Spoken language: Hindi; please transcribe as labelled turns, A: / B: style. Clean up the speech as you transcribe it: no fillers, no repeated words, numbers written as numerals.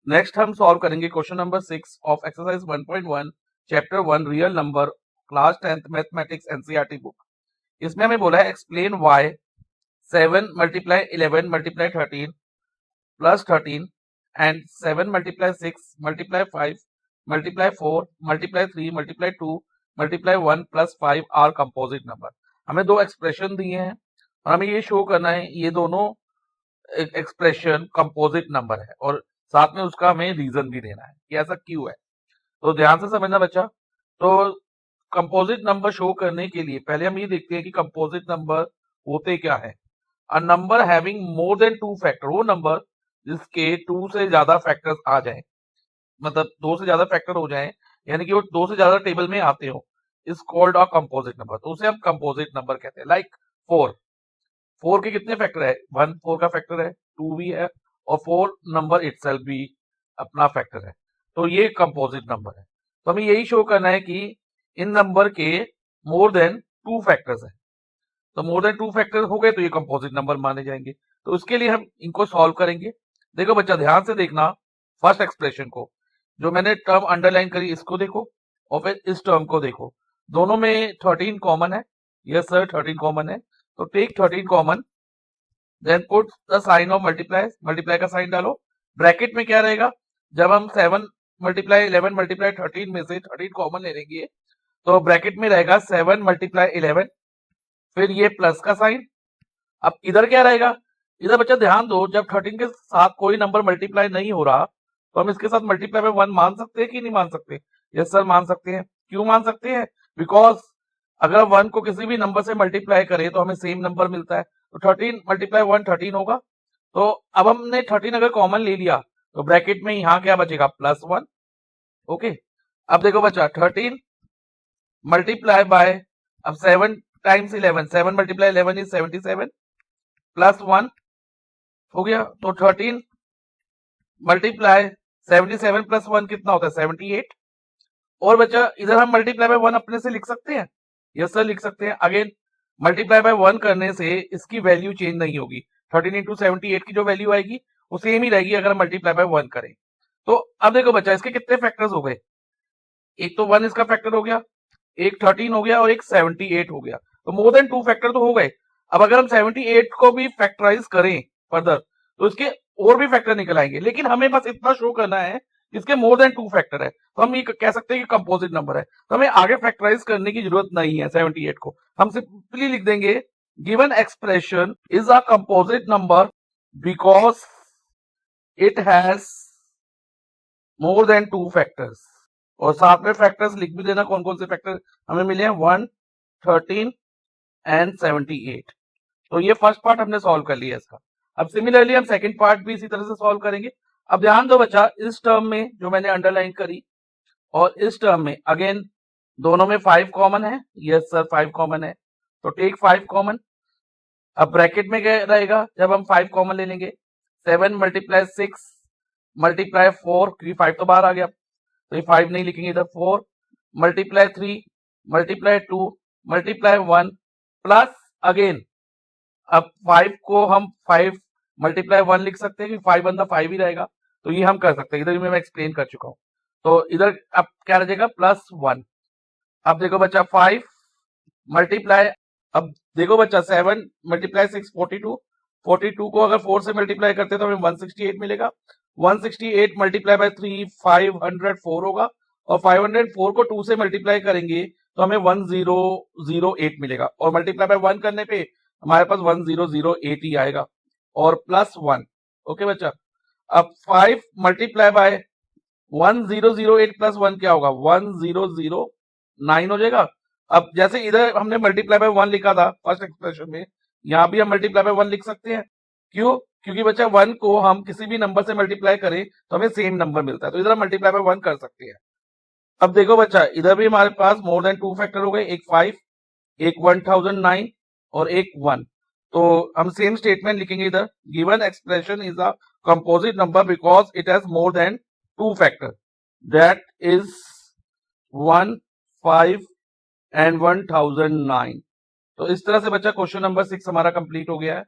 A: नेक्स्ट हम सॉल्व करेंगे question number 6 of exercise 1.1 chapter 1 real number class 10th mathematics NCERT book. इसमें हमें बोला है explain why 7 multiply 11 multiply 13 plus 13 and 7 multiply 6 multiply 5 multiply 4 multiply 3 multiply 2 multiply 1 plus 5 are composite number. हमें दो एक्सप्रेशन दिए हैं और हमें ये शो करना है ये दोनों एक्सप्रेशन कंपोजिट नंबर है और साथ में उसका हमें रीजन भी देना है कि ऐसा क्यों है। तो ध्यान से समझना बच्चा। तो कंपोजिट नंबर शो करने के लिए पहले हम ये देखते हैं कि कंपोजिट नंबर होते क्या है। A number having more than 2 factor, वो नंबर जिसके 2 से ज्यादा फैक्टर्स आ जाएं, मतलब 2 से ज्यादा फैक्टर हो जाएं, यानी कि वो 2 से ज्यादा टेबल में आते हो, is called a composite number. तो उसे हम कंपोजिट नंबर कहते हैं। लाइक 4 के कितने फैक्टर है? 1 4 का फैक्टर है, 2 भी है और 4 नंबर इटसेल्फ भी अपना फैक्टर है। तो ये कंपोजिट नंबर है। तो हमें यही शो करना है कि इन नंबर के मोर देन 2 फैक्टर्स है। तो मोर देन 2 फैक्टर हो गए तो ये कंपोजिट नंबर माने जाएंगे। तो उसके लिए हम इनको सॉल्व करेंगे। देखो बच्चा ध्यान से देखना, फर्स्ट एक्सप्रेशन को जो मैंने टर्म अंडरलाइन करी इसको देखो और फिर इस टर्म को देखो। दोनों में 13 कॉमन है। यस सर 13 कॉमन है। तो take 13 common, then put the sign of multiply, multiply का साइन डालो। ब्रैकेट में क्या रहेगा? जब हम 7 मल्टीप्लाई 11 मल्टीप्लाई 13 में से 13 कॉमन ले लेंगे तो ब्रैकेट में रहेगा 7 मल्टीप्लाई 11, फिर ये प्लस का साइन। अब इधर क्या रहेगा? इधर बच्चा ध्यान दो, जब 13 के साथ कोई नंबर मल्टीप्लाई नहीं हो रहा तो हम इसके साथ मल्टीप्लाई में 1 मान सकते हैं कि नहीं मान सकते? यस सर मान सकते हैं। क्यों मान सकते हैं? बिकॉज अगर 1 को किसी भी नंबर से मल्टीप्लाई करें तो हमें सेम नंबर मिलता है। तो 13 मल्टीप्लाई 1 13 होगा। तो अब हमने 13 अगर कॉमन ले लिया तो ब्रैकेट में यहाँ क्या बचेगा? +1। ओके, अब देखो बच्चा 13 मल्टीप्लाई बाय, अब 7 टाइम्स 11, 7 मल्टीप्लाई 11 इज 77 +1 हो गया। तो 13 मल्टीप्लाई 77 +1 कितना होता है? 78। और बच्चा इधर हम मल्टीप्लाई बाय 1 अपने से लिख सकते हैं। यस सर लिख सकते हैं। अगेन मल्टीप्लाई बाय 1 करने से इसकी वैल्यू चेंज नहीं होगी। 13 इंटू 78 की जो वैल्यू आएगी वो सेम ही रहेगी अगर मल्टीप्लाई बाय 1 करें। तो अब देखो बच्चा इसके कितने फैक्टर्स हो गए? एक तो 1 इसका फैक्टर हो गया, एक 13 हो गया और एक 78 हो गया। तो मोर देन 2 फैक्टर तो हो गए। अब अगर हम 78 को भी फैक्टराइज करें फर्दर तो इसके और भी फैक्टर निकल आएंगे, लेकिन हमें बस इतना शो करना है इसके मोर देन 2 फैक्टर है तो हम ये कह सकते हैं कि कंपोजिट नंबर है। तो हमें आगे फैक्टराइज करने की जरूरत नहीं है 78 को। हम सिंपली लिख देंगे given expression is a composite number because it has more than 2 factors. और साथ में फैक्टर्स लिख भी देना कौन कौन से फैक्टर हमें मिले हैं, 1 13 एंड 78। तो ये फर्स्ट पार्ट हमने सॉल्व कर लिया इसका। अब सिमिलरली हम सेकंड पार्ट भी इसी तरह से सॉल्व करेंगे। अब ध्यान दो बच्चा, इस टर्म में जो मैंने अंडरलाइन करी और इस टर्म में अगेन दोनों में 5 कॉमन है। यस सर 5 कॉमन है। तो टेक 5 कॉमन। अब ब्रैकेट में क्या रहेगा जब हम 5 कॉमन ले लेंगे? 7 मल्टीप्लाई 6 मल्टीप्लाई 4, क्योंकि 5 तो बाहर आ गया तो ये 5 नहीं लिखेंगे इधर। 4 multiply 3 multiply 2 multiply 1 plus again, अब 5 को हम 5 मल्टीप्लाई 1 लिख सकते हैं कि 5 बंदा 5 ही रहेगा। तो ये हम कर सकते हैं, इधर भी मैं एक्सप्लेन कर चुका हूं। तो इधर अब क्या रहेगा? +1। अब देखो बच्चा 5 मल्टीप्लाई, अब देखो बच्चा 7 मल्टीप्लाई 6 42, 42 को अगर 4 से मल्टीप्लाई करते हैं तो हमें 168 मिलेगा। 168 मल्टीप्लाई बाय 3 504 होगा और 504 को 2 से मल्टीप्लाई करेंगे तो हमें 1008 मिलेगा और मल्टीप्लाई बाय 1 करने पे हमारे पास 1008 ही आएगा और +1। ओके बच्चा, अब 5 मल्टीप्लाई बाय 1008 +1 क्या होगा? 1009 हो जाएगा। अब जैसे इधर हमने मल्टीप्लाई बाय 1 लिखा था फर्स्ट एक्सप्रेशन में, यहां भी हम मल्टीप्लाई बाय 1 लिख सकते हैं। क्यों? क्योंकि बच्चा 1 को हम किसी भी नंबर से मल्टीप्लाई करें तो हमें सेम नंबर मिलता है, तो इधर हम मल्टीप्लाई बाय 1 कर सकते हैं। अब देखो बच्चा इधर भी हमारे पास मोर देन 2 फैक्टर हो गए, एक 5, एक 1009 और एक 1। तो हम सेम स्टेटमेंट लिखेंगे इधर, given expression is a composite number because it has more than 2 factor, that is 1 5 and 1009। तो इस तरह से बच्चा क्वेश्चन नंबर 6 हमारा कंप्लीट हो गया है।